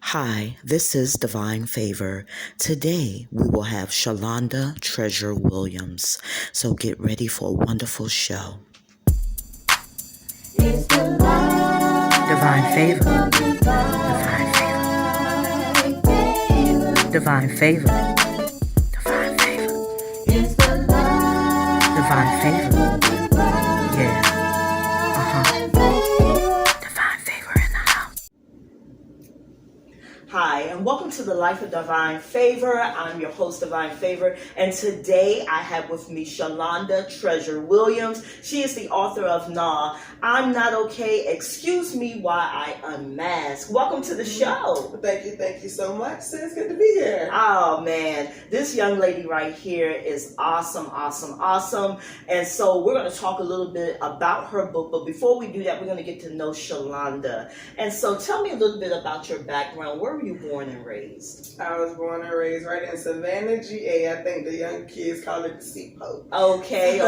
Hi, this is Divine Favor. Today we will have Shalonda Treasure Williams. So get ready for a wonderful show. Divine Favor. Divine Favor. Divine Favor. Divine Favor. Divine Favor. Yeah. Divine Favor in the house. Hi, and welcome to the Life of Divine Favor. I'm your host, Divine Favor, and today I have with me Shalonda Treasure Williams. She is the author of Naww, I'm Not Okay, Excuse Me Why I Unmask. Welcome to the show. Thank you so much. It's good to be here. Oh man, this young lady right here is awesome. And so we're going to talk a little bit about her book, but before we do that, we're going to get to know Shalonda. And so tell me a little bit about your background. Where were you born and raised? I was born and raised right in Savannah, GA. I think the young kids call it the Seaport. Okay.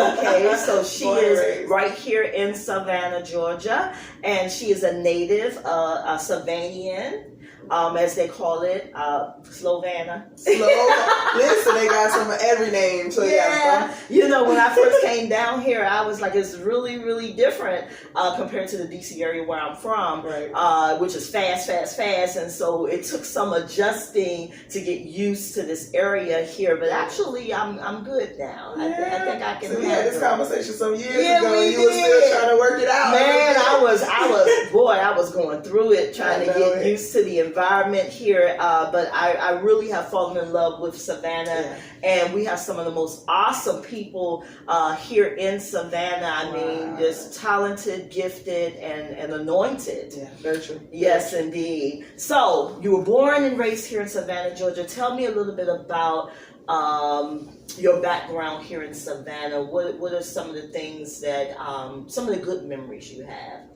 So she is right here in Savannah, Georgia, and she is a native, a Savanian. As they call it, Slovana. Listen, they got some of every name. So yeah. You know, when I first came down here, I was like, it's really, really different compared to the DC area where I'm from, right. Which is fast. And so it took some adjusting to get used to this area here. But actually, I'm good now. Yeah. I think I can. So we had this conversation some years ago. We and you were still trying to work it out. Man, I was going through it, trying to get used to the environment here, but I really have fallen in love with Savannah, and we have some of the most awesome people here in Savannah. I mean, just talented, gifted, and anointed. Yeah, very true. Yes, indeed. So, you were born and raised here in Savannah, Georgia. Tell me a little bit about your background here in Savannah. What are some of the things that, some of the good memories you have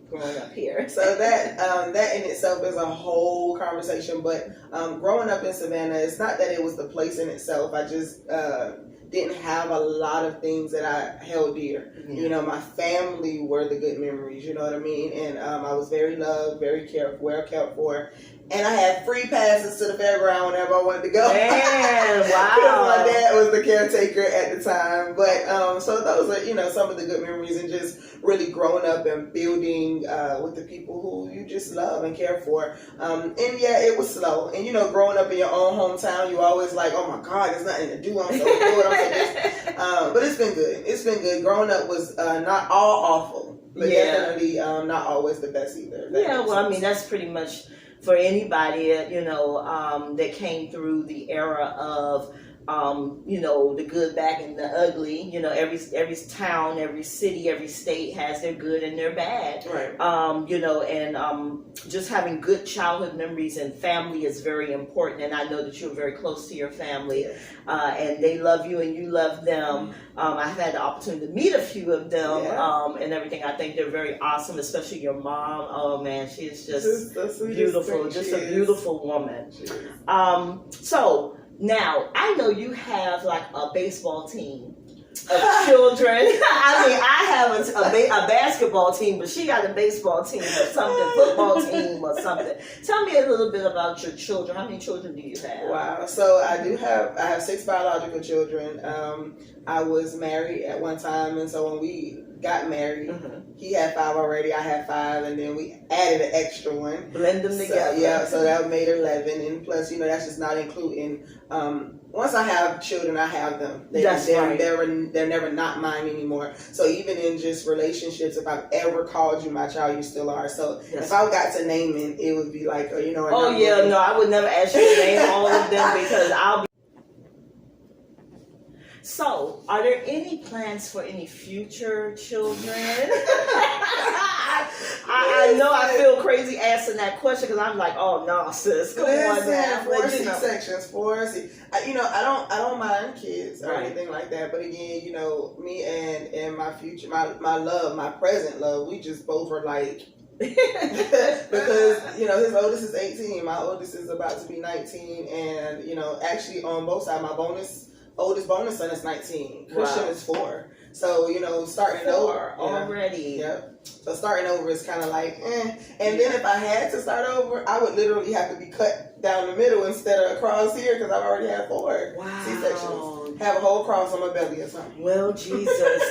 growing up here? So that in itself is a whole conversation, but growing up in Savannah, it's not that it was the place in itself. I just didn't have a lot of things that I held dear. Mm-hmm. You know, my family were the good memories, you know what I mean? And I was very loved, very well cared for. And I had free passes to the fairground whenever I wanted to go. Man, wow. My dad was the caretaker at the time. But so those are, you know, some of the good memories, and just really growing up and building with the people who you just love and care for. And yeah, it was slow. And, you know, growing up in your own hometown, you always like, oh my God, there's nothing to do. I'm so bored. But it's been good. It's been good. Growing up was not all awful, but definitely not always the best either. Yeah, well, I mean, that's pretty much for anybody, you know, that came through the era of, you know, the good, bad, and the ugly. You know, every town, every city, every state has their good and their bad. Right. You know, and just having good childhood memories and family is very important. And I know that you're very close to your family, and they love you and you love them. I've had the opportunity to meet a few of them, and everything. I think they're very awesome, especially your mom. Oh man, she is just beautiful, just a beautiful woman. So now I know you have like a baseball team of children. I mean, I have a basketball team, but she got a baseball team or something, football team or something. Tell me a little bit about your children. How many children do you have? Wow. So I have 6 biological children. I was married at one time, and so when we got married, he had 5 already, I had 5, and then we added an extra one. Blend them together. Yeah, so that made 11, and plus, you know, that's just not including, once I have children, I have them. They're never not mine anymore. So even in just relationships, if I've ever called you my child, you still are. So if I got to name it would be like, you know. No, I would never ask you to name all of them because I'll be. So, are there any plans for any future children? I know I feel crazy asking that question because I'm like, oh no, sis, come on now. 4 C-sections, 4 C. You know, I don't mind kids or anything like that. But again, you know, me and my future, my love, my present love, we just both are like. Because, you know, his oldest is 18, my oldest is about to be 19, and, you know, actually on both sides, my oldest bonus son is 19. Christian is 4. So, you know, starting over already. Yep. So starting over is kind of like, And then if I had to start over, I would literally have to be cut down the middle instead of across here because I've already had 4 C-sections. Have a whole cross on my belly or something. Well, Jesus,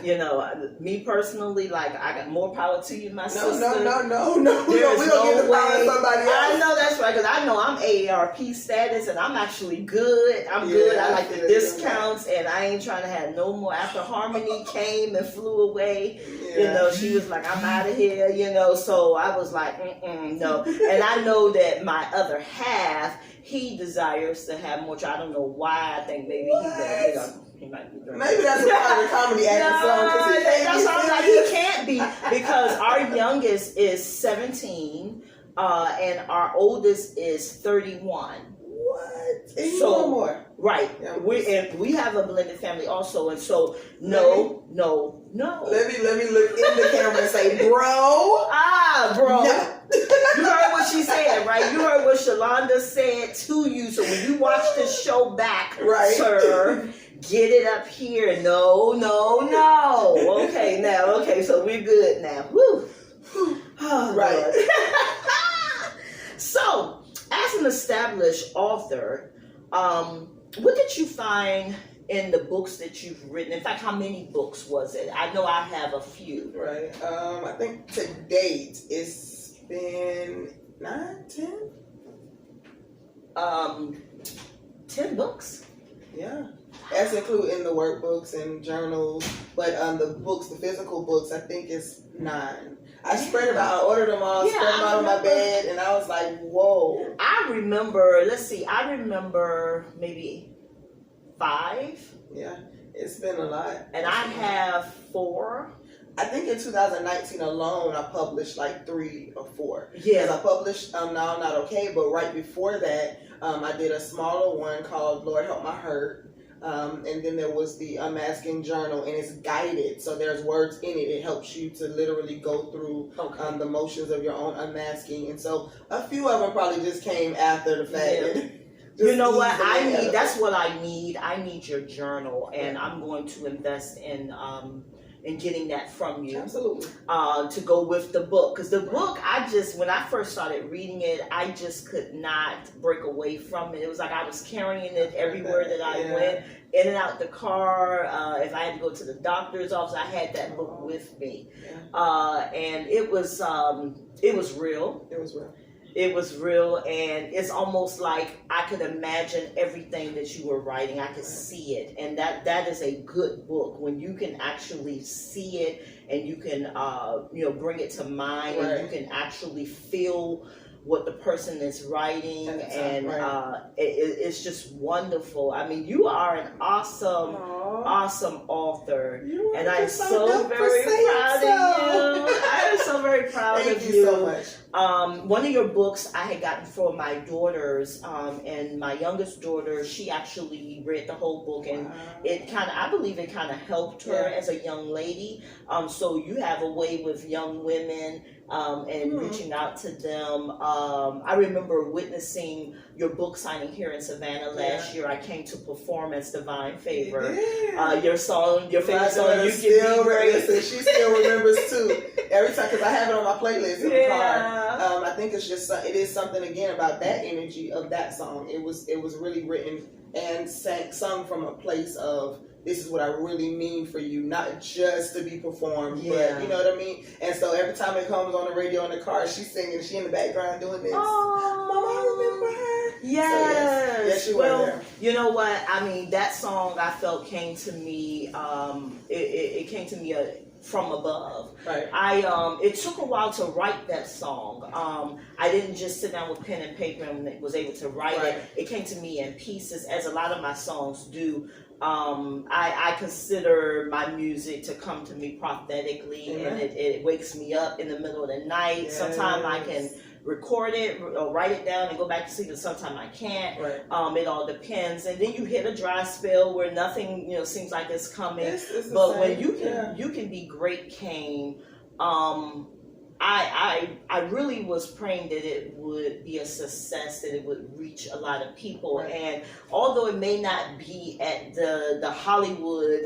you know, me personally, like, I got more power to you, my sister. No. We don't no get the power to somebody else. I know that's right, because I know I'm AARP status, and I'm actually good. I'm good. I like the discounts, and I ain't trying to have no more. After Harmony came and flew away, you know, she was like, I'm out of here, you know, so I was like, no. And I know that my other half, he desires to have more. I don't know why. I think maybe he might be drinking. Maybe that's a part of the comedy acting song. That's why I'm like, he can't be, because our youngest is 17, and our oldest is 31. What? And you so know more. Right. Yeah, we have a blended family also, and so no. Let me look in the camera and say, bro. Bro. No. You heard what she said, right? You heard what Shalonda said to you. So when you watch this show back, sir, get it up here. No. Okay, so we're good now. Woo. Oh, right. So, as an established author, what did you find in the books that you've written? In fact, how many books was it? I know I have a few. Right. I think to date it's been 9, 10? 10 books? Yeah. That's including the workbooks and journals. But the physical books, I think it's 9. I spread them out. I ordered them all, spread them out on my bed, and I was like, whoa. I remember maybe 5. Yeah, it's been a lot. And I have 4. I think in 2019 alone, I published like 3 or 4. Yeah. Because I published Now I'm Not Okay, but right before that, I did a smaller one called Lord Help My Hurt. And then there was the Unmasking Journal, and it's guided. So there's words in it. It helps you to literally go through the motions of your own unmasking. And so a few of them probably just came after the fact. Yeah. You know what? That's what I need. I need your journal, and I'm going to invest in getting that from you. Absolutely. To go with the book. Because the book, when I first started reading it, I just could not break away from it. It was like I was carrying it everywhere that I went, in and out the car. If I had to go to the doctor's office, I had that book with me. Yeah. And it was real. It was real. It was real, and it's almost like I could imagine everything that you were writing. I could see it, and that is a good book when you can actually see it, and you can bring it to mind, and you can actually feel what the person is writing, and it's just wonderful. I mean, you are an awesome author, and I'm so very proud of you. I am so very proud of you. Thank you so much. One of your books I had gotten for my daughters, and my youngest daughter, she actually read the whole book, and I believe it kind of helped her as a young lady. So you have a way with young women, and reaching out to them. I remember witnessing your book signing here in Savannah last year. I came to perform as Divine Favor. Your favorite song, You Can Be Great. She still remembers too. Every time, because I have it on my playlist in the car. I think it is something again about that energy of that song. It was really written and sung from a place of, this is what I really mean for you, not just to be performed, but you know what I mean? And so every time it comes on the radio in the car, she's singing, she in the background doing this. Oh, Mama, I remember her. Yes. So yes, she was there. You know what? I mean, that song I felt came to me, it came to me from above. Right. It took a while to write that song. I didn't just sit down with pen and paper and was able to write it. It came to me in pieces, as a lot of my songs do. I consider my music to come to me prophetically, and it wakes me up in the middle of the night. Yes. Sometimes I can record it or write it down and go back to sleep, and sometimes I can't. It all depends. And then you hit a dry spell where nothing seems like it's coming. But when you can be great came I really was praying that it would be a success, that it would reach a lot of people. Right. And although it may not be at the Hollywood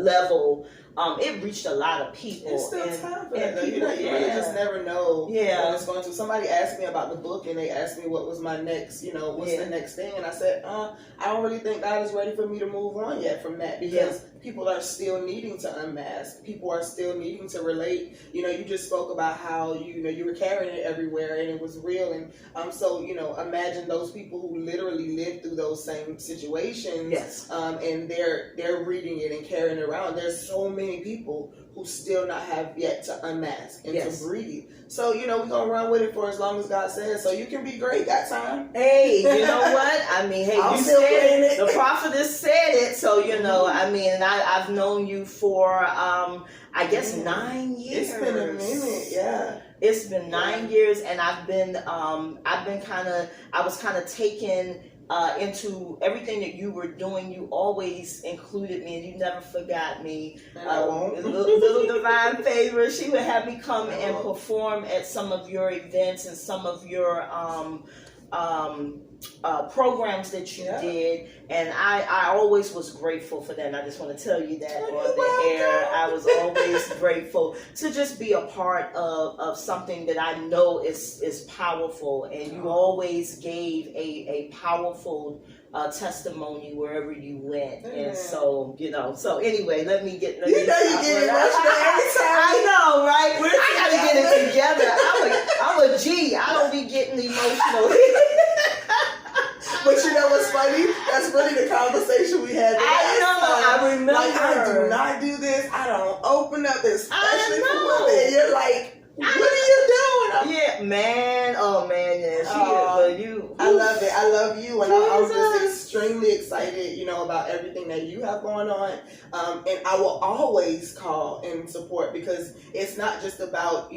level, it reached a lot of people. It's still time for that, though. People, You really just never know when it's going to. Somebody asked me about the book, and they asked me what was my next, what's the next thing, and I said, I don't really think God is ready for me to move on yet from that, because people are still needing to unmask. People are still needing to relate. You just spoke about how you were carrying it everywhere, and it was real, and so imagine those people who literally lived through those same situations. Yes. And they're reading it and carrying it around. There's so many people who still not have yet to unmask and to breathe. So, we're going to run with it for as long as God says. So you can be great. Got time. Hey, you know what? I mean, hey, I'm you still said playing it. The prophetess said it. So, I mean, and I've known you for, I guess, 9 years. It's been a minute, yeah. It's been 9 years, and I was kind of taken into everything that you were doing. You always included me, and you never forgot me. Little divine favor. She would have me come and perform at some of your events and some of your programs that you did, and I always was grateful for that, and I just want to tell you that on the air. I was always grateful to just be a part of something that I know is powerful, and you always gave a powerful testimony wherever you went. And so so anyway, let me get you get emotional every time. I know, right? I gotta get it together. I'm a G. I don't be getting emotional. But you know what's funny? That's really the conversation we had. I remember. Like, I do not do this. I don't open up, especially for women. And you're like, what are you doing? Yeah, man. Oh, man. Yeah. I love it. I love you. And I'm just extremely excited, about everything that you have going on. And I will always call and support, because it's not just about,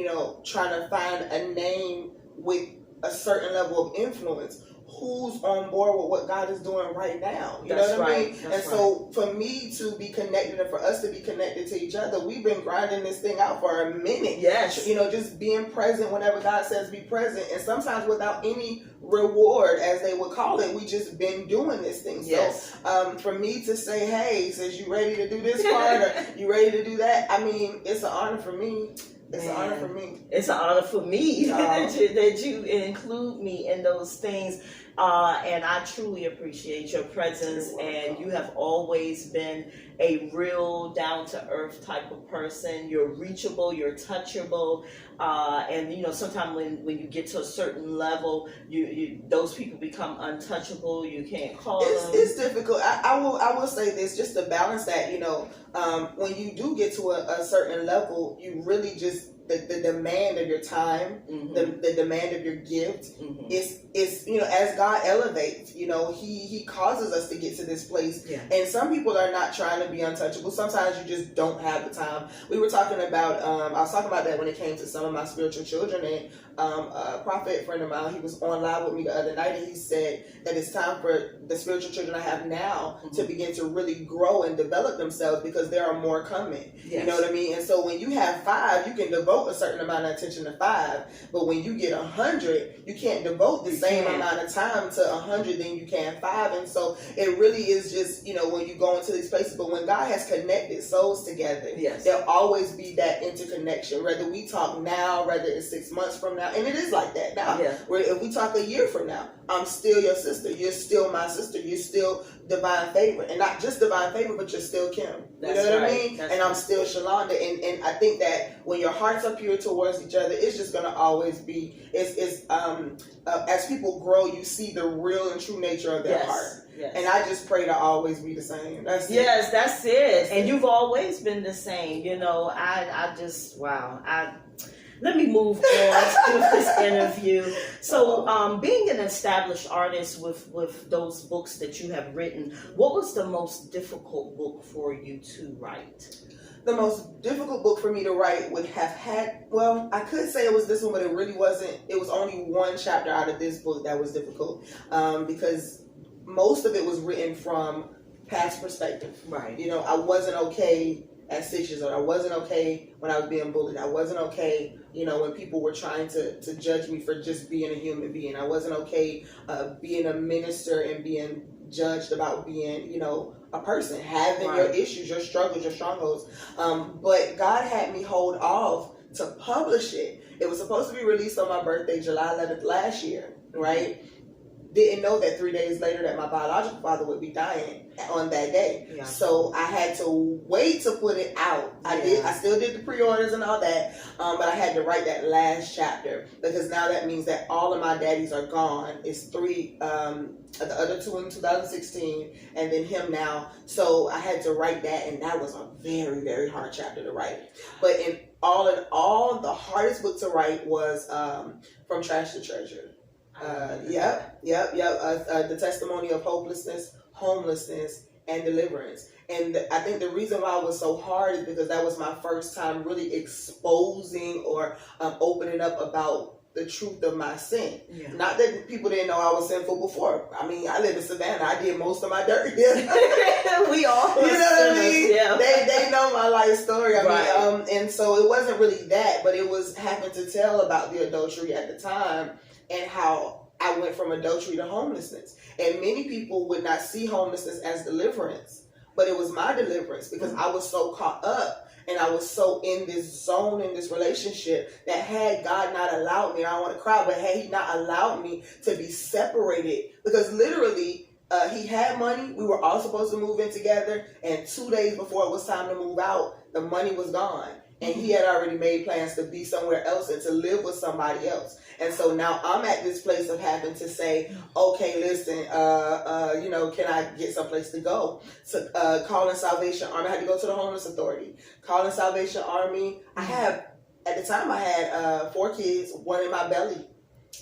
trying to find a name with a certain level of influence. Who's on board with what God is doing right now? You know what I mean? So for me to be connected and for us to be connected to each other, we've been grinding this thing out for a minute. Yes. Just being present whenever God says be present, and sometimes without any reward, as they would call it. We just been doing this thing. Yes. So for me to say, hey, says you ready to do this part or you ready to do that? I mean, it's an honor for me. It's an honor for me. It's an honor for me that you include me in those things. And I truly appreciate your presence. And you have always been a real down-to-earth type of person. You're reachable, you're touchable. And sometimes when you get to a certain level, you those people become untouchable. You can't call them. It's difficult. I will say this, just to balance that. When you do get to a certain level, you really just the demand of your time, the demand of your gift is as God elevates, he causes us to get to this place. And some people are not trying to be untouchable. Sometimes you just don't have the time. We were talking about I was talking about that when it came to some of my spiritual children, and a prophet friend of mine, he was on live with me the other night, and he said that it's time for the spiritual children I have now to begin to really grow and develop themselves, because there are more coming. You know what I mean? And so when you have 5, you can devote a certain amount of attention to 5, but when you get 100, you can't devote the same amount of time to 100 than you can 5. And so it really is just when you go into these places. But when God has connected souls together, there'll always be that interconnection, whether we talk now, whether it's 6 months from now. And it is like that now. Where if we talk a year from now, I'm still your sister. You're still my sister. You're still divine favor. And not just divine favor, but you're still Kim. You know what I mean? And I'm still Shalonda. And I think that when your hearts are pure towards each other, it's just going to always be, as people grow, you see the real and true nature of their heart. And I just pray to always be the same. That's it. And you've always been the same. Let me move on with this interview. So, being an established artist with those books that you have written, what was the most difficult book for you to write? The most difficult book for me to write would have had, I could say it was this one, but it really wasn't. It was only one chapter out of this book that was difficult, because most of it was written from past perspective. Right. I wasn't okay at 6 years old. I wasn't okay when I was being bullied. I wasn't okay, when people were trying to judge me for just being a human being. I wasn't okay being a minister and being judged about being, a person, having your issues, your struggles, your strongholds. But God had me hold off to publish it. It was supposed to be released on my birthday, July 11th last year, right? Didn't know that 3 days later that my biological father would be dying on that day. Yeah. So I had to wait to put it out. I still did the pre-orders and all that, but I had to write that last chapter because now that means that all of my daddies are gone. It's three, the other two in 2016, and then him now. So I had to write that, and that was a very, very hard chapter to write. But in all, the hardest book to write was From Trash to Treasure. The testimony of hopelessness, homelessness, and deliverance. And I think the reason why it was so hard is because that was my first time really exposing or opening up about the truth of my sin. Yeah. Not that people didn't know I was sinful before. I mean, I live in Savannah. I did most of my dirt. We all, you know what I mean? Yeah. They know my life story. I mean, and so it wasn't really that, but it was having to tell about the adultery at the time and how I went from adultery to homelessness. And many people would not see homelessness as deliverance, but it was my deliverance because I was so caught up and I was so in this zone, in this relationship, that had God not allowed me, and I don't want to cry, but had he not allowed me to be separated, because literally he had money, we were all supposed to move in together, and 2 days before it was time to move out, the money was gone. And he had already made plans to be somewhere else and to live with somebody else. And so now I'm at this place of having to say, okay, listen, can I get someplace to go? So calling Salvation Army. I had to go to the Homeless Authority. Calling Salvation Army. At the time I had 4 kids, 1 in my belly.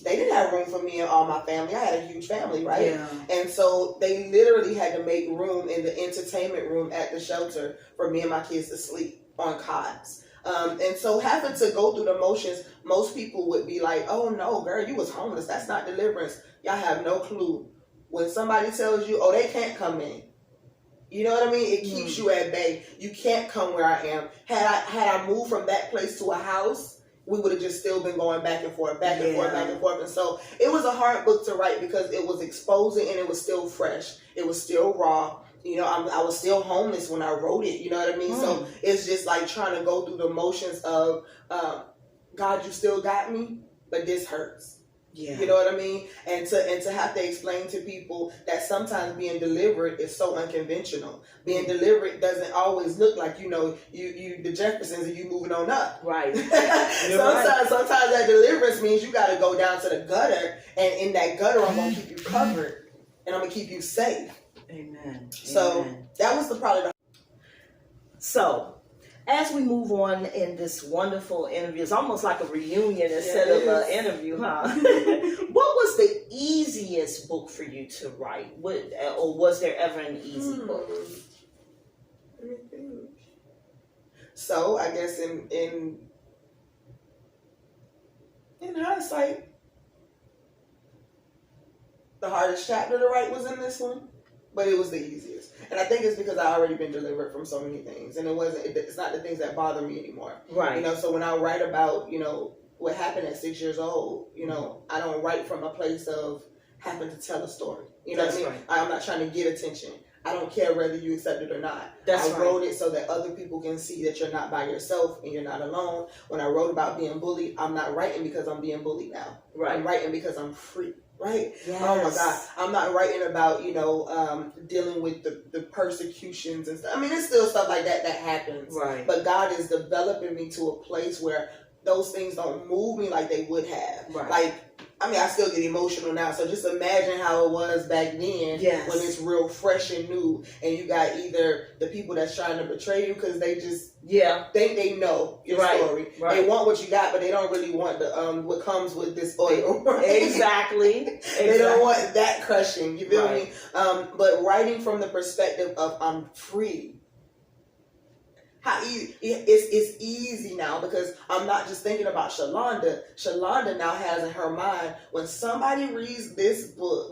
They didn't have room for me and all my family. I had a huge family, right? Yeah. And so they literally had to make room in the entertainment room at the shelter for me and my kids to sleep on cots. And so having to go through the motions, most people would be like, oh no, girl, you was homeless. That's not deliverance. Y'all have no clue. When somebody tells you, oh, they can't come in. You know what I mean? It keeps you at bay. You can't come where I am. Had I moved from that place to a house, we would have just still been going back and forth, back and forth, back and forth. And so it was a hard book to write because it was exposing and it was still fresh. It was still raw. I was still homeless when I wrote it. You know what I mean? So it's just like trying to go through the motions of, God, you still got me, but this hurts. Yeah. You know what I mean? And to have to explain to people that sometimes being delivered is so unconventional. Being delivered doesn't always look like, you the Jeffersons and you moving on up. Right. Sometimes that deliverance means you got to go down to the gutter, and in that gutter I'm going to keep you covered and I'm going to keep you safe. Amen. So that was probably the. So as we move on in this wonderful interview, it's almost like a reunion instead of an interview, huh? What was the easiest book for you to write? Or was there ever an easy book? Let me think. So I guess in hindsight, the hardest chapter to write was in this one. But it was the easiest. And I think it's because I already been delivered from so many things. And it's not the things that bother me anymore. Right. So when I write about, what happened at 6 years old, I don't write from a place of having to tell a story. You know what I mean? Right. I'm not trying to get attention. I don't care whether you accept it or not. I wrote it so that other people can see that you're not by yourself and you're not alone. When I wrote about being bullied, I'm not writing because I'm being bullied now. Right. I'm writing because I'm free. Right? Yes. Oh my God. I'm not writing about, dealing with the persecutions and stuff. I mean, it's still stuff like that happens. Right. But God is developing me to a place where those things don't move me like they would have. Right. I still get emotional now. So just imagine how it was back then when it's real fresh and new. And you got either the people that's trying to betray you because they just think they know your story. Right. They want what you got, but they don't really want the what comes with this oil. Right? Exactly. They don't want that crushing. You feel me? But writing from the perspective of I'm free. How easy it's easy now because I'm not just thinking about Shalonda. Shalonda now has in her mind when somebody reads this book,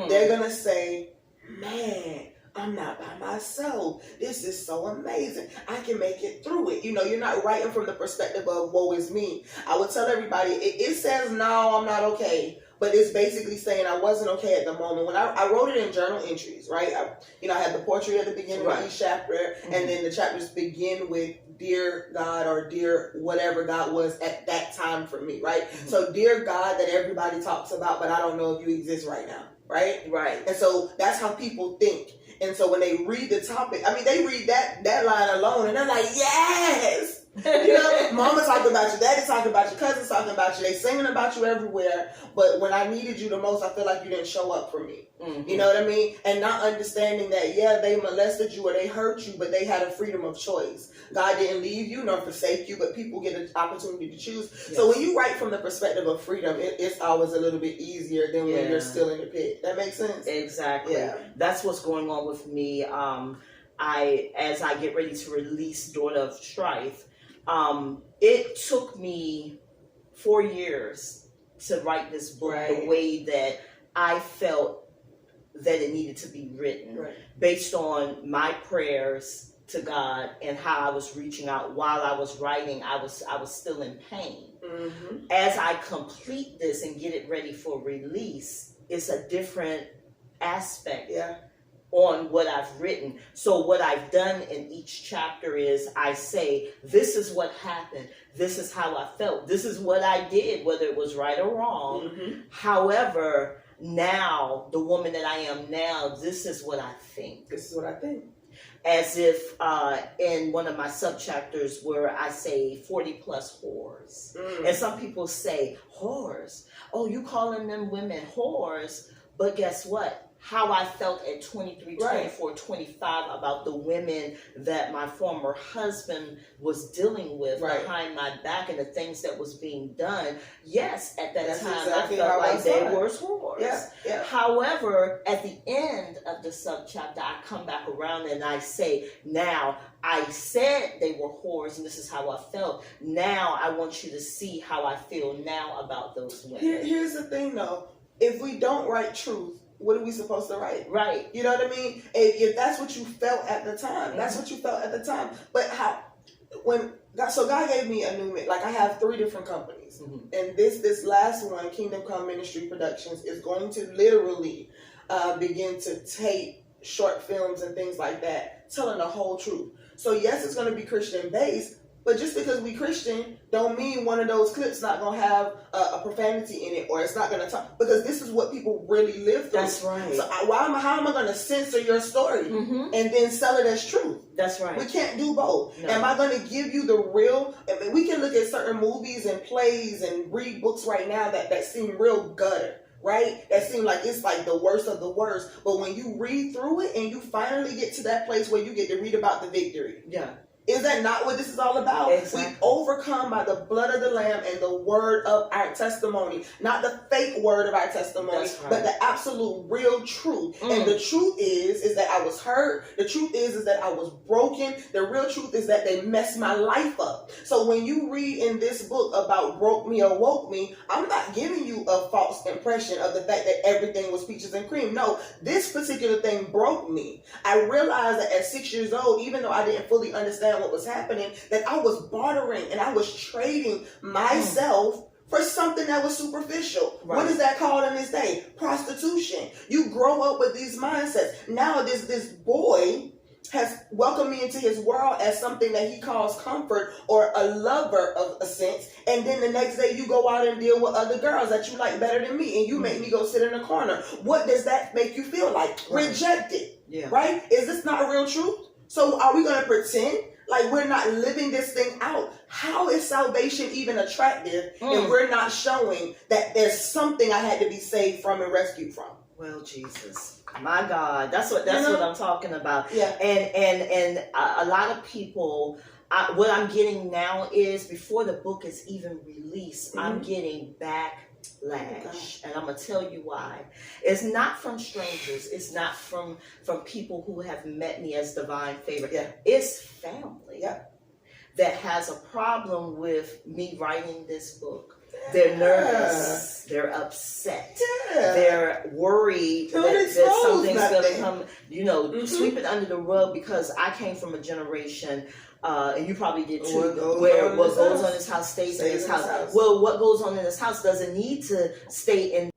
they're gonna say, "Man, I'm not by myself. This is so amazing. I can make it through it. You know, you're not writing from the perspective of woe is me. I would tell everybody, it says, no, I'm not okay. But it's basically saying I wasn't okay at the moment. When I wrote it in journal entries, right? I had the portrait at the beginning of each chapter, and then the chapters begin with dear God or dear whatever God was at that time for me, right? So dear God that everybody talks about, but I don't know if you exist right now, right? Right. And so that's how people think. And so when they read the topic, I mean, they read that line alone, and they're like, yes! You know, mama talking about you, daddy talking about you, cousins talking about you, they singing about you everywhere, but when I needed you the most, I feel like you didn't show up for me. You know what I mean? And not understanding that, yeah, they molested you or they hurt you, but they had a freedom of choice. God didn't leave you nor forsake you, but people get an opportunity to choose. Yes. So when you write from the perspective of freedom, it's always a little bit easier than when you're still in the pit. That makes sense? Exactly. Yeah. That's what's going on with me. As I get ready to release Daughter of Strife, it took me 4 years to write this book the way that I felt that it needed to be written, based on my prayers to God and how I was reaching out while I was writing. I was still in pain. As I complete this and get it ready for release, it's a different aspect on what I've written. So what I've done in each chapter is I say, this is what happened. This is how I felt. This is what I did, whether it was right or wrong. However, now, the woman that I am now, this is what I think. This is what I think. As if in one of my subchapters where I say 40 plus whores. And some people say, whores? Oh, you calling them women whores? But guess what? How I felt at 23, 24, 25 about the women that my former husband was dealing with behind my back and the things that was being done. Yes, at that time I felt like they were whores. However, at the end of the subchapter, I come back around and I say, now, I said they were whores and this is how I felt. Now I want you to see how I feel now about those women. Here's the thing though. If we don't write truth, what are we supposed to write? Right. You know what I mean? If that's what you felt at the time, that's what you felt at the time. But God gave me a new, like I have 3 different companies. And this last one, Kingdom Come Ministry Productions, is going to literally begin to tape short films and things like that, telling the whole truth. So yes, it's going to be Christian based, but just because we Christian don't mean one of those clips not going to have a profanity in it, or it's not going to talk, because this is what people really live through. That's right. So how am I going to censor your story and then sell it as truth? That's right. We can't do both. No. Am I going to give you the real? I mean, we can look at certain movies and plays and read books right now that seem real gutter. Right? That seems like it's like the worst of the worst. But when you read through it and you finally get to that place where you get to read about the victory. Yeah. Is that not what this is all about? Exactly. We overcome by the blood of the Lamb and the word of our testimony. Not the fake word of our testimony, but the absolute real truth. And the truth is that I was hurt. The truth is that I was broken. The real truth is that they messed my life up. So when you read in this book about broke me or woke me, I'm not giving you a false impression of the fact that everything was peaches and cream. No, this particular thing broke me. I realized that at 6 years old, even though I didn't fully understand what was happening, that I was bartering and I was trading myself for something that was superficial. What is that called in this day? Prostitution. You grow up with these mindsets. Now this boy has welcomed me into his world as something that he calls comfort or a lover of a sense, and then the next day you go out and deal with other girls that you like better than me, and you make me go sit in a corner. What does that make you feel like? Rejected. Right? Is this not real truth? So are we going to pretend like we're not living this thing out? How is salvation even attractive if we're not showing that there's something I had to be saved from and rescued from? Well, Jesus, my God, that's what I'm talking about. Yeah. And a lot of people, what I'm getting now is before the book is even released, I'm getting backlash, and I'm gonna tell you why. It's not from strangers. It's not from people who have met me as divine favor. It's family that has a problem with me writing this book. They're nervous. They're upset. They're worried that something's going to come, you know, sweep it under the rug, because I came from a generation, and you probably did too, where what goes on in this house stays in this house. Well, what goes on in this house doesn't need to stay in.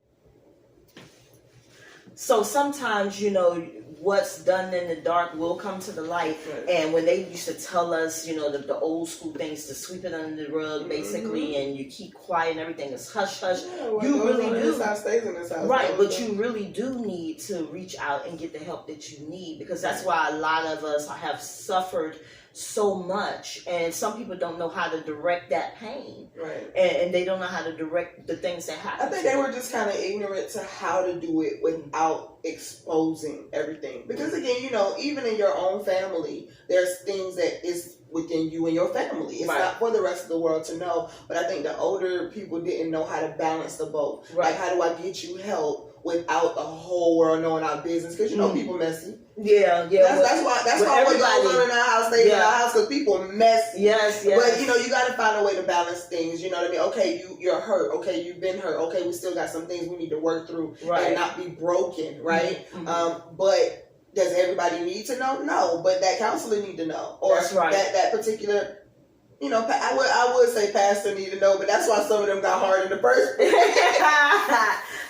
So sometimes, you know, what's done in the dark will come to the light. Right. And when they used to tell us, you know, the old school things, to sweep it under the rug, basically, and you keep quiet and everything is hush hush. Yeah, you really do. This house stays in this house. Right, but you really do need to reach out and get the help that you need, because that's why a lot of us have suffered so much, and some people don't know how to direct that pain, right? And they don't know how to direct the things that happen. I think they were just kind of ignorant to how to do it without exposing everything. Because again, you know, even in your own family, there's things that is within you and your family. It's not for the rest of the world to know. But I think the older people didn't know how to balance the both. Right. Like, how do I get you help without the whole world knowing our business? Because you know people messy. Yeah. That's why what goes on in our house stays in our house, because people messy. Yes. But you know, you got to find a way to balance things. You know what I mean? Okay, you're hurt. Okay, you've been hurt. Okay, we still got some things we need to work through and not be broken, right? But does everybody need to know? No, but that counselor need to know, or that particular. You know, I would say pastor need to know, but that's why some of them got hard in the first place.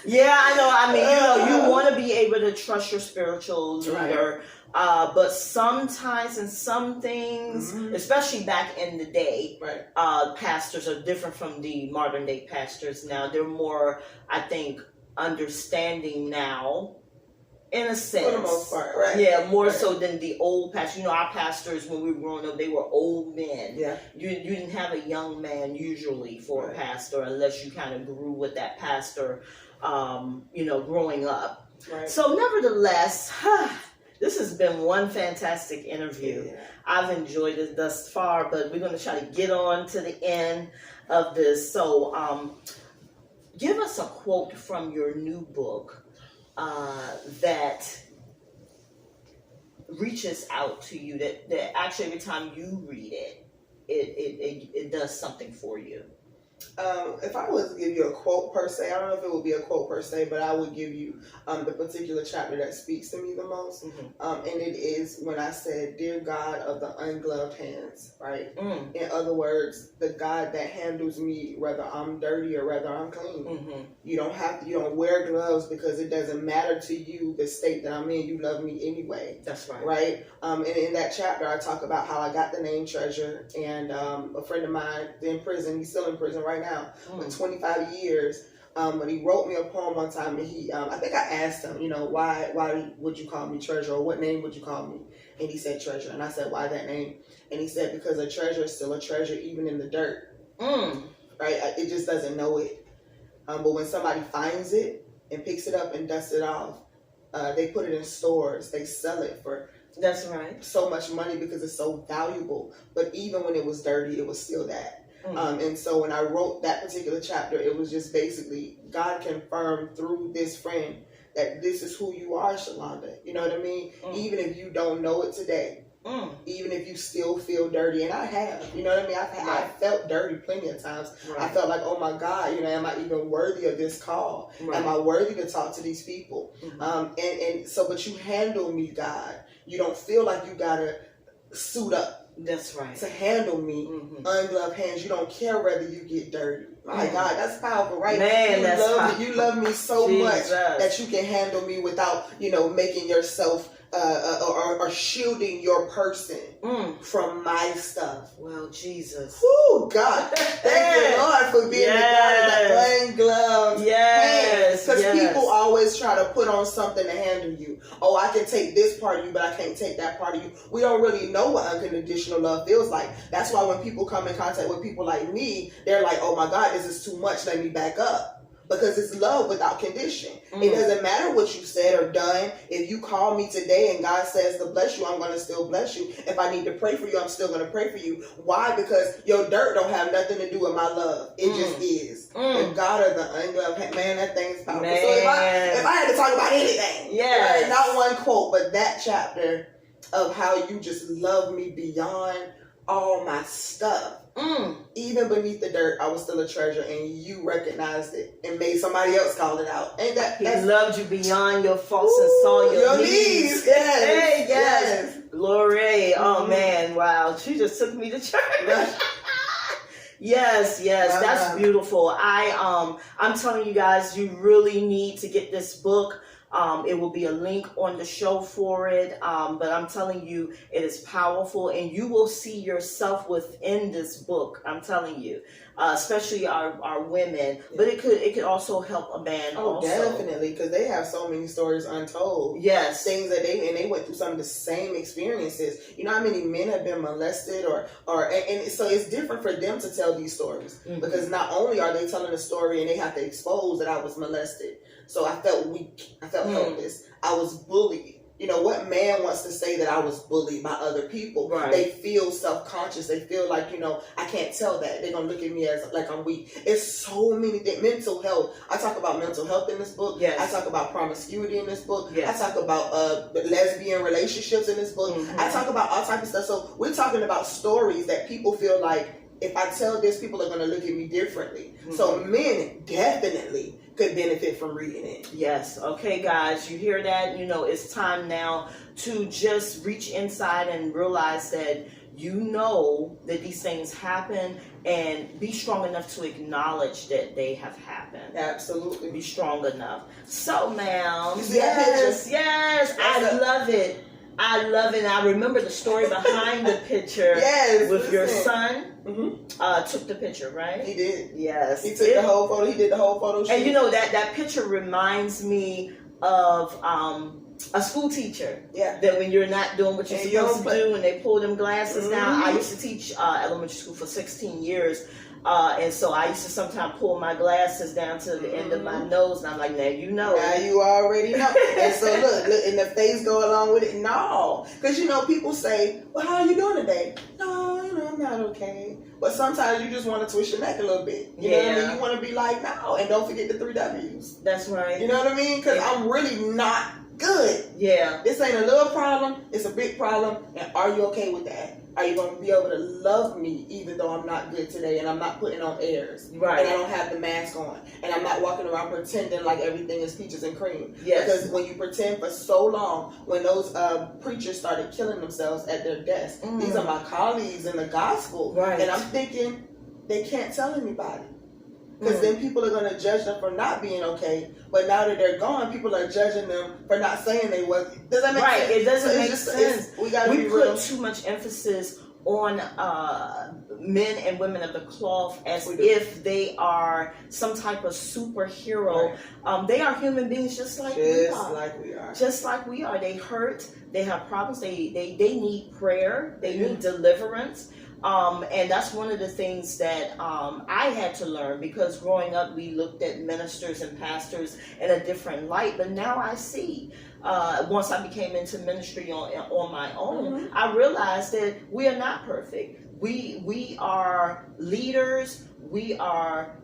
Yeah, I know. I mean, you know, you want to be able to trust your spiritual leader, but sometimes in some things, especially back in the day, pastors are different from the modern day pastors now. They're more, I think, understanding now. In a sense. For the most part, right? Yeah, more so than the old pastors. You know, our pastors, when we were growing up, they were old men. Yeah. You didn't have a young man usually for a pastor, unless you kind of grew with that pastor, you know, growing up. Right. So nevertheless, this has been one fantastic interview. Yeah. I've enjoyed it thus far, but we're going to try to get on to the end of this. So give us a quote from your new book that reaches out to you, that actually every time you read it, it does something for you. If I was to give you a quote per se, I don't know if it would be a quote per se, but I would give you the particular chapter that speaks to me the most. And it is when I said, "Dear God of the ungloved hands," right? In other words, the God that handles me whether I'm dirty or whether I'm clean. You don't wear gloves, because it doesn't matter to you the state that I'm in. You love me anyway. That's right. Right? And in that chapter, I talk about how I got the name Treasure, and a friend of mine in prison, he's still in prison right now, for 25 years. But he wrote me a poem one time, and he, I think I asked him, you know, why would you call me Treasure, or what name would you call me? And he said Treasure, and I said, why that name? And he said, because a treasure is still a treasure, even in the dirt. Right? It just doesn't know it. But when somebody finds it and picks it up and dusts it off, they put it in stores, they sell it for so much money, because it's so valuable. But even when it was dirty, it was still that. And so when I wrote that particular chapter, it was just basically God confirmed through this friend that this is who you are, Shalonda. You know what I mean? Even if you don't know it today, even if you still feel dirty, and I have, you know what I mean? I felt dirty plenty of times. I felt like, oh my God, you know, am I even worthy of this call? Am I worthy to talk to these people? And so, but you handle me, God. You don't feel like you gotta suit up. That's right. To handle me, ungloved hands. You don't care whether you get dirty. My God, that's powerful, right? Man, you love me so much that you can handle me without, you know, making yourself or shielding your person from my stuff. Well, Jesus. Woo, God. Thank you, Lord, for being the God of the ungloved hands. Because people always try to put on something to handle you. Oh, I can take this part of you, but I can't take that part of you. We don't really know what unconditional love feels like. That's why when people come in contact with people like me, they're like, oh my God, this is too much. Let me back up. Because it's love without condition. It doesn't matter what you said or done. If you call me today and God says to bless you, I'm going to still bless you. If I need to pray for you, I'm still going to pray for you. Why? Because your dirt don't have nothing to do with my love. It just is. The God of the ungloved hand, man, that thing is powerful. Man. So if I had to talk about anything, right, not one quote, but that chapter of how you just love me beyond all my stuff. Even beneath the dirt, I was still a treasure, and you recognized it and made somebody else call it out. Ain't that? He loved you beyond your faults and saw your needs. Yes. Hey, yes. Glory. Oh man, wow. She just took me to church. Yes, that's beautiful. I'm telling you guys, you really need to get this book. It will be a link on the show for it. But I'm telling you, it is powerful, and you will see yourself within this book. I'm telling you, especially our women, but it could also help a man. Oh, also. Definitely, because they have so many stories untold. Yes, things that they went through some of the same experiences. You know how many men have been molested, or so it's different for them to tell these stories, because not only are they telling a story and they have to expose that I was molested. So I felt weak. I felt helpless. I was bullied. You know, what man wants to say that I was bullied by other people? Right. They feel self-conscious. They feel like, you know, I can't tell that. They're going to look at me as like I'm weak. It's so many things. Mental health. I talk about mental health in this book. Yes. I talk about promiscuity in this book. Yes. I talk about lesbian relationships in this book. I talk about all types of stuff. So we're talking about stories that people feel like, if I tell this, people are going to look at me differently. So men definitely could benefit from reading it. Yes. Okay, guys, you hear that? You know, it's time now to just reach inside and realize that you know that these things happen, and be strong enough to acknowledge that they have happened. Absolutely. Be strong enough. So, ma'am, You see that picture? yes, I love it. I love it. And I remember the story behind the picture. Yes, with your son. Took the picture, right? He did. Yes. He took the whole photo. He did the whole photo shoot. And you know, that picture reminds me of a school teacher. Yeah. That when you're not doing what you're supposed to do and they pull them glasses down. I used to teach elementary school for 16 years. And so I used to sometimes pull my glasses down to the end of my nose, and I'm like, now you know. Now you already know. And so look, and the face go along with it. No. Because, you know, people say, well, how are you doing today? No, you know, I'm not okay. But sometimes you just want to twist your neck a little bit. You know what I mean? You want to be like, no. And don't forget the 3 W's. That's right. You know what I mean? Because I'm really not good. Yeah. This ain't a little problem. It's a big problem. And are you okay with that? Are you going to be able to love me even though I'm not good today and I'm not putting on airs? Right. And I don't have the mask on. And I'm not walking around pretending like everything is peaches and cream. Yes. Because when you pretend for so long, when those preachers started killing themselves at their desks, these are my colleagues in the gospel. Right. And I'm thinking, they can't tell anybody. Because then people are going to judge them for not being okay. But now that they're gone, people are judging them for not saying they was. Does that make sense? Right, it doesn't make sense. We put too much emphasis on men and women of the cloth as if they are some type of superhero. Right. They are human beings just like we are. Just like we are. They hurt. They have problems. They need prayer. They need deliverance. And that's one of the things that I had to learn, because growing up we looked at ministers and pastors in a different light, but now I see. Once I became into ministry on my own, I realized that we are not perfect. We are leaders. We are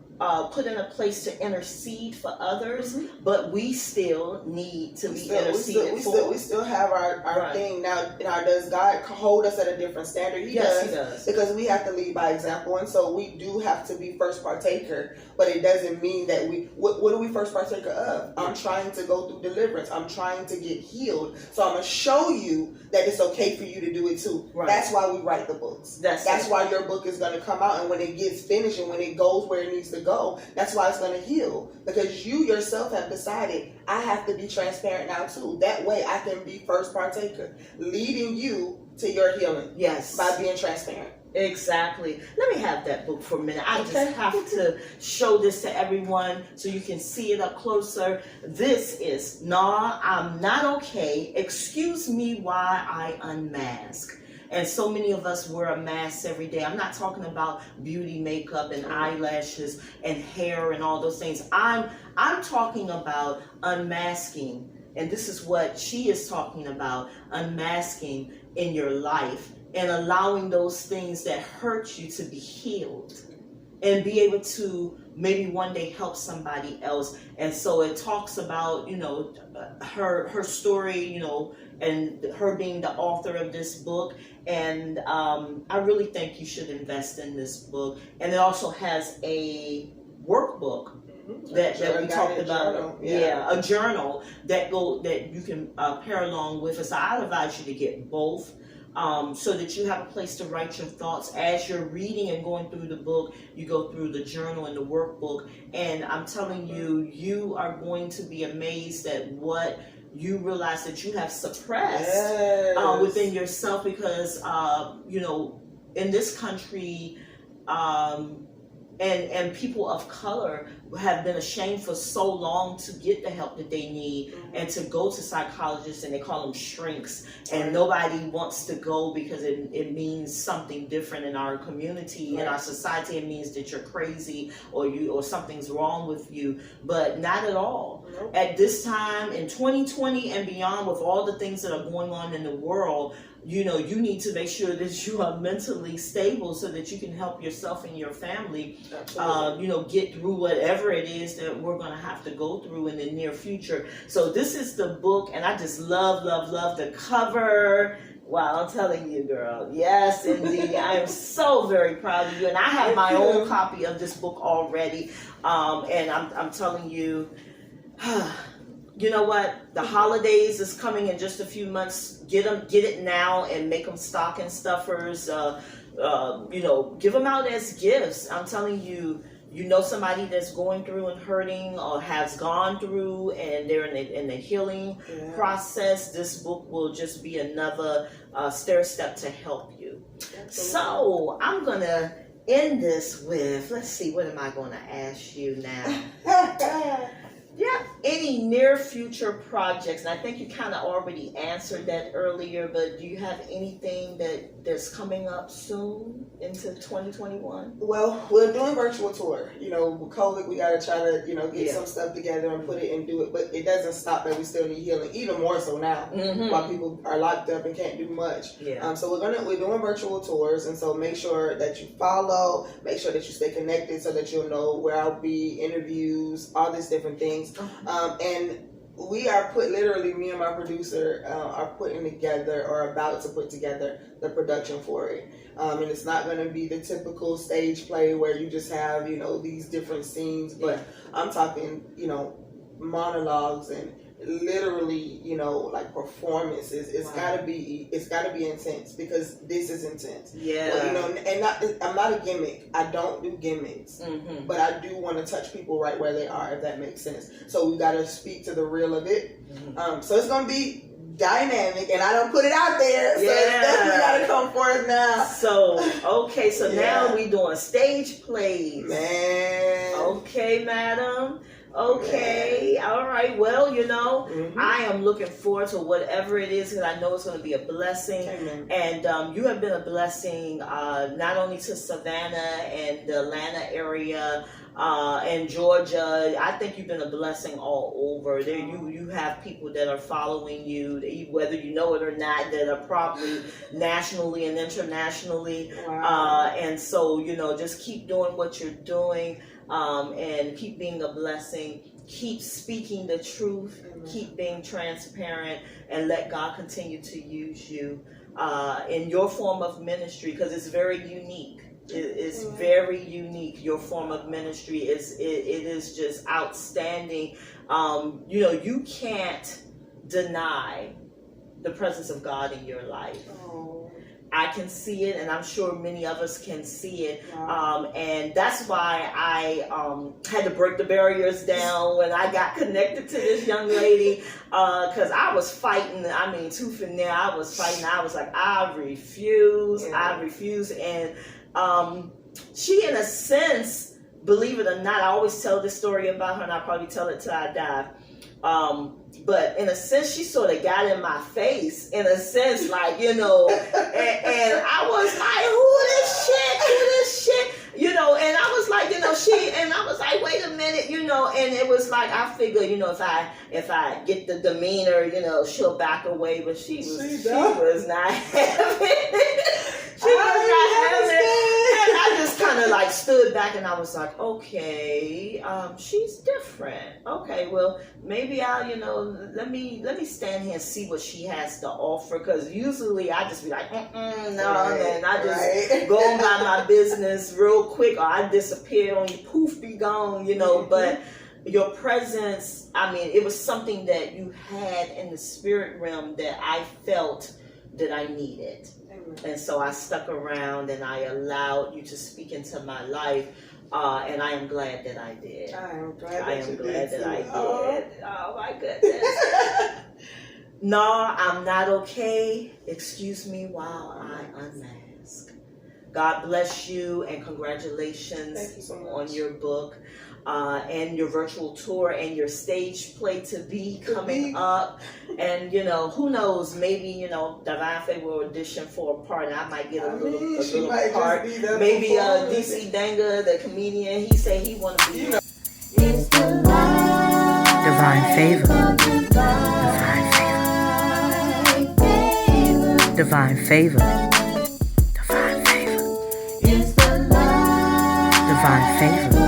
put in a place to intercede for others, but we still need to be interceded for. We still have our thing. Now, does God hold us at a different standard? Yes, He does. Because we have to lead by example, and so we do have to be first partaker, but it doesn't mean that what are we first partaker of? I'm trying to go through deliverance. I'm trying to get healed. So I'm going to show you that it's okay for you to do it too. Right. That's why we write the books. That's why your book is going to come out, and when it gets finished and when it goes where it needs to go, that's why it's going to heal, because you yourself have decided, I have to be transparent now too. That way I can be first partaker, leading you to your healing. Yes. By being transparent. Exactly. Let me have that book for a minute. I just have to show this to everyone so you can see it up closer. This is Naww, I'm Not Okay. Excuse me why I unmask. And so many of us wear a mask every day. I'm not talking about beauty, makeup, and eyelashes, and hair, and all those things. I'm talking about unmasking. And this is what she is talking about, unmasking in your life and allowing those things that hurt you to be healed and be able to maybe one day help somebody else. And so it talks about, her story, and her being the author of this book. And I really think you should invest in this book. And it also has a workbook that we talked about. A journal that you can pair along with it. So I advise you to get both. So that you have a place to write your thoughts as you're reading and going through the book. You go through the journal and the workbook, and I'm telling you, you are going to be amazed at what you realize that you have suppressed within yourself, because in this country, and people of color have been ashamed for so long to get the help that they need and to go to psychologists, and they call them shrinks, and nobody wants to go because it means something different in our community, in our society. It means that you're crazy or something's wrong with you, but not at all. At this time in 2020 and beyond, with all the things that are going on in the world, you need to make sure that you are mentally stable so that you can help yourself and your family, get through whatever it is that we're going to have to go through in the near future. So this is the book, and I just love the cover. Wow, I'm telling you, girl. Yes, indeed. I am so very proud of you. And I have my own copy of this book already. And I'm telling you, you know what? The holidays is coming in just a few months. Get it now and make them stocking stuffers. Give them out as gifts. I'm telling you, somebody that's going through and hurting or has gone through and they're in the healing process. This book will just be another stair step to help you. Absolutely. So I'm going to end this with, let's see, what am I going to ask you now? Yeah, any near future projects? And I think you kind of already answered that earlier, but do you have anything that's coming up soon into 2021? Well, we're doing virtual tour. With COVID, we got to try to, get some stuff together and put it and do it. But it doesn't stop that we still need healing, even more so now, while people are locked up and can't do much. Yeah. So we're doing virtual tours, and so make sure that you follow, make sure that you stay connected so that you'll know where I'll be, interviews, all these different things. And we are literally, me and my producer are putting together, or about to put together, the production for it. And it's not going to be the typical stage play where you just have, these different scenes, but I'm talking, monologues and literally, like performances. It's gotta be intense, because this is intense. Yeah. Well, and I'm not a gimmick. I don't do gimmicks, but I do want to touch people right where they are, if that makes sense. So we gotta speak to the real of it. So it's gonna be dynamic, and I don't put it out there, so it's definitely gotta come forth now. So now we doing stage plays, man. Okay, madam. Okay, all right. Well, I am looking forward to whatever it is, because I know it's going to be a blessing. Amen. And you have been a blessing not only to Savannah and the Atlanta area and Georgia. I think you've been a blessing all over. There, you have people that are following you, whether you know it or not, that are probably nationally and internationally. Wow. And so, just keep doing what you're doing. And keep being a blessing, keep speaking the truth, keep being transparent, and let God continue to use you in your form of ministry, because it's very unique. It's very unique. Your form of ministry it is just outstanding. You can't deny the presence of God in your life. I can see it, and I'm sure many of us can see it. And that's why I had to break the barriers down when I got connected to this young lady, because I was fighting, tooth and nail. I was fighting. I was like, I refuse. And she, in a sense, believe it or not, I always tell this story about her, and I'll probably tell it till I die. But in a sense, she sort of got in my face, in a sense, like, and I was like, who this chick, and I was like, and I was like, wait a minute, and it was like, I figured, if I get the demeanor, she'll back away, but she was not having it. She was not having it. And I just kind kind of like stood back and I was like, okay, she's different. Okay, well, maybe I'll, let me stand here and see what she has to offer. Because usually I just be like, no, and I just go on by my business real quick, or I disappear on you, poof, be gone, But your presence, it was something that you had in the spirit realm that I felt that I needed. And so I stuck around and I allowed you to speak into my life. And I am glad that I did. I am glad that I did. Oh my goodness. No, I'm not okay. Excuse me while I unmask. God bless you and congratulations Thank you so much. On your book. And your virtual tour and your stage play to be coming up. And, who knows, maybe, Divine Faye will audition for a part and I might get a little part. Maybe DC Danga, the comedian, he said he want to be. It's the light. Divine favor. Divine favor. Divine favor. Divine favor. It's the light. Divine favor.